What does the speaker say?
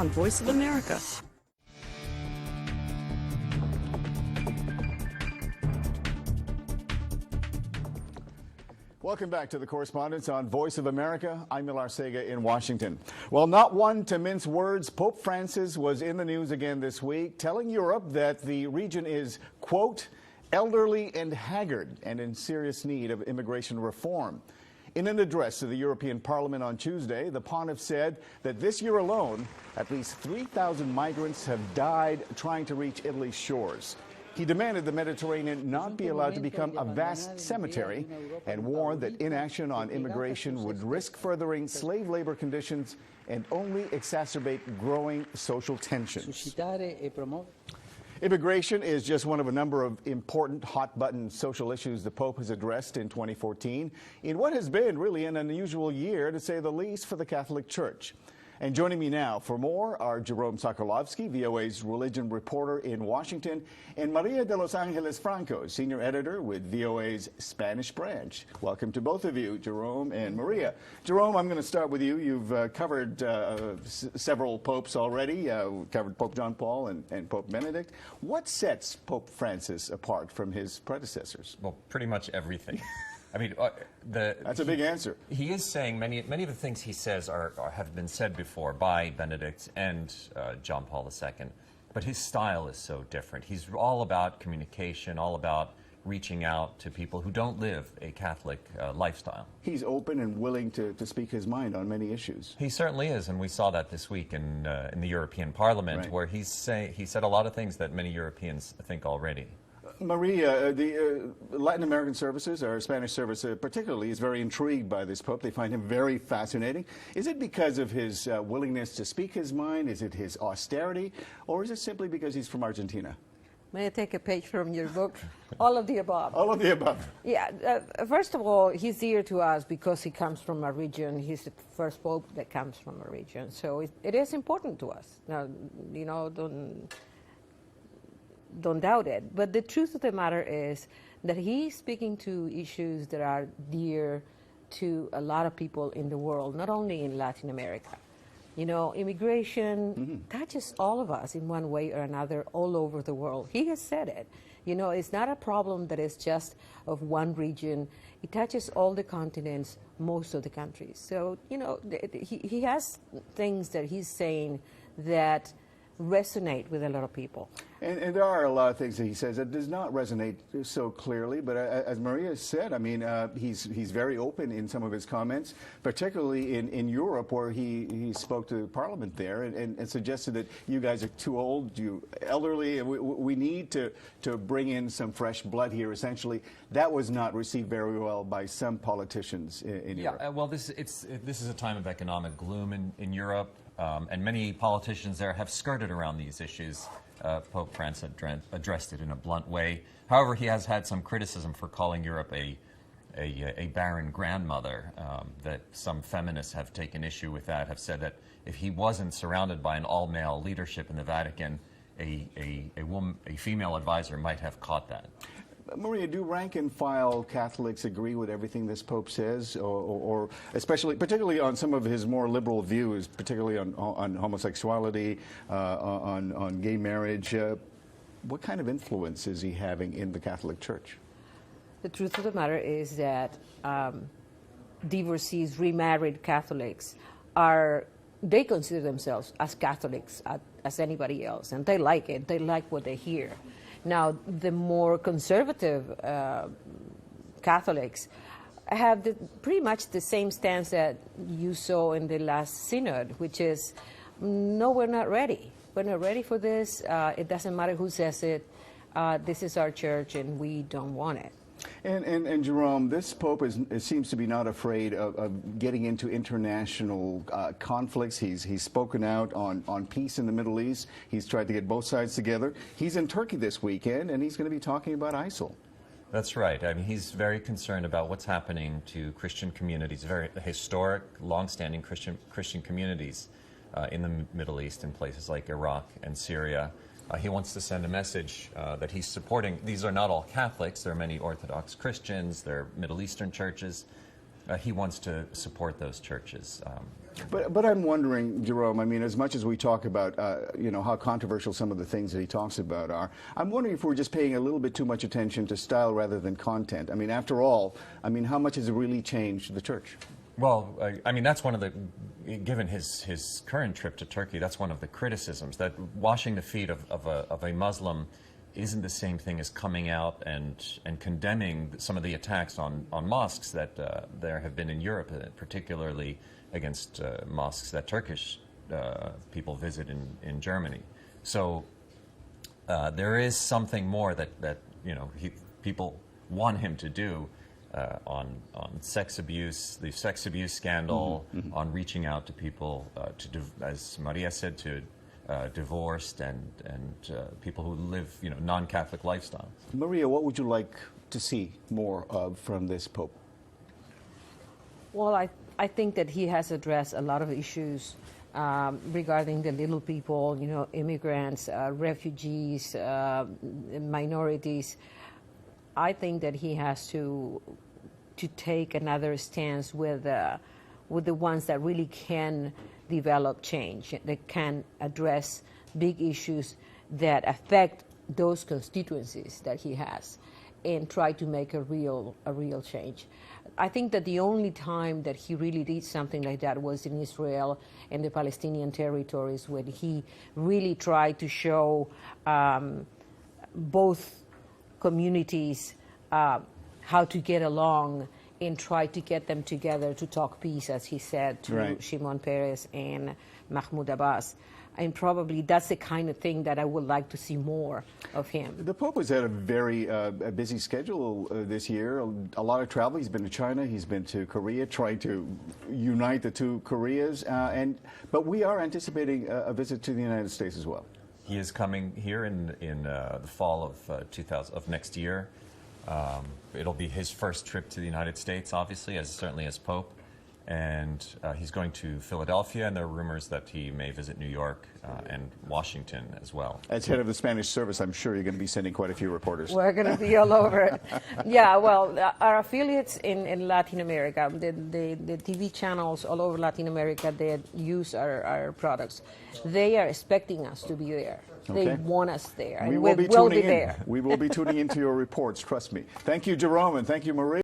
on Voice of America. Welcome back to the Correspondents on Voice of America. I'm Arcega in Washington. Well, not one to mince words, Pope Francis was in the news again this week, telling Europe that the region is, quote, elderly and haggard and in serious need of immigration reform. In an address to the European Parliament on Tuesday, the pontiff said that this year alone, at least 3,000 migrants have died trying to reach Italy's shores. He demanded the Mediterranean not be allowed to become a vast cemetery and warned that inaction on immigration would risk furthering slave labor conditions and only exacerbate growing social tensions. Immigration is just one of a number of important hot-button social issues the Pope has addressed in 2014 in what has been really an unusual year, to say the least, for the Catholic Church. And joining me now for more are Jerome Socolovsky, VOA's religion reporter in Washington, and Maria de Los Angeles Franco, senior editor with VOA's Spanish branch. Welcome to both of you, Jerome and Maria. Jerome, I'm going to start with you. You've covered several popes already. Covered Pope John Paul and Pope Benedict. What sets Pope Francis apart from his predecessors? Well, pretty much everything. I mean, that's a big answer. He is saying many of the things he says have been said before by Benedict and John Paul II, but his style is so different. He's all about communication, all about reaching out to people who don't live a Catholic lifestyle. He's open and willing to speak his mind on many issues. He certainly is, and we saw that this week in the European Parliament, right, where he said a lot of things that many Europeans think already. Maria, the Latin American services, or Spanish service particularly, is very intrigued by this Pope. They find him very fascinating. Is it because of his willingness to speak his mind? Is it his austerity? Or is it simply because he's from Argentina? May I take a page from your book? All of the above. All of the above. Yeah. First of all, he's dear to us because he comes from a region. He's the first Pope that comes from a region. So it is important to us. Now, you know, don't doubt it. But the truth of the matter is that he's speaking to issues that are dear to a lot of people in the world, not only in Latin America. You know, immigration touches all of us in one way or another all over the world. He has said it. You know, it's not a problem that is just of one region. It touches all the continents, most of the countries. So, you know, he has things that he's saying that resonate with a lot of people. And there are a lot of things that he says that does not resonate so clearly, but as Maria said, I mean, he's very open in some of his comments, particularly in Europe, where he spoke to Parliament there and suggested that you guys are too old, you elderly, and we need to bring in some fresh blood here, essentially. That was not received very well by some politicians in Europe. Yeah, well, this is a time of economic gloom in Europe. And many politicians there have skirted around these issues. Pope Francis addressed it in a blunt way. However, he has had some criticism for calling Europe a barren grandmother. That some feminists have taken issue with that, have said that if he wasn't surrounded by an all-male leadership in the Vatican, a female advisor might have caught that. Maria, do rank-and-file Catholics agree with everything this Pope says, or particularly on some of his more liberal views, particularly on homosexuality, on gay marriage? What kind of influence is he having in the Catholic Church? The truth of the matter is that divorcees, remarried Catholics, they consider themselves as Catholics as anybody else, and they like it. They like what they hear. Now, the more conservative Catholics have pretty much the same stance that you saw in the last synod, which is, no, we're not ready. We're not ready for this. It doesn't matter who says it. This is our church, and we don't want it. And Jerome, this Pope seems to be not afraid of getting into international conflicts. He's spoken out on peace in the Middle East. He's tried to get both sides together. He's in Turkey this weekend, and he's going to be talking about ISIL. That's right. I mean, he's very concerned about what's happening to Christian communities, very historic, long-standing Christian communities in the Middle East, in places like Iraq and Syria. He wants to send a message that he's supporting. These are not all Catholics. There are many Orthodox Christians. There are Middle Eastern churches. he wants to support those churches. But I'm wondering, Jerome, I mean, as much as we talk about, you know, how controversial some of the things that he talks about are, I'm wondering if we're just paying a little bit too much attention to style rather than content. I mean, after all, I mean, how much has it really changed the church? Well, I mean, that's one of the, given his current trip to Turkey, that's one of the criticisms, that washing the feet of a Muslim isn't the same thing as coming out and condemning some of the attacks on mosques that there have been in Europe, particularly against mosques that Turkish people visit in Germany. So there is something more that you know, people want him to do on sex abuse, the sex abuse scandal, on reaching out to people, as Maria said, to divorced and people who live, you know, non-Catholic lifestyles. Maria, what would you like to see more of from this Pope? Well, I think that he has addressed a lot of issues regarding the little people, you know, immigrants, refugees, minorities. I think that he has to take another stance with the ones that really can develop change, that can address big issues that affect those constituencies that he has, and try to make a real change. I think that the only time that he really did something like that was in Israel and the Palestinian territories, when he really tried to show both communities how to get along and try to get them together to talk peace, as he said to Right. Shimon Peres and Mahmoud Abbas. And probably that's the kind of thing that I would like to see more of him. The Pope has had a very busy schedule this year. A lot of travel. He's been to China. He's been to Korea, trying to unite the two Koreas. But we are anticipating a visit to the United States as well. He is coming here in the fall of next year. It'll be his first trip to the United States, obviously, certainly as Pope. And he's going to Philadelphia, and there are rumors that he may visit New York and Washington as well. As head of the Spanish service, I'm sure you're going to be sending quite a few reporters. We're going to be all over it. Yeah, well, our affiliates in Latin America, the TV channels all over Latin America that use our products, they are expecting us to be there. Okay. They want us there. We And will be we'll tuning be in. there. We will be tuning into your reports, trust me. Thank you, Jerome, and thank you, Marie.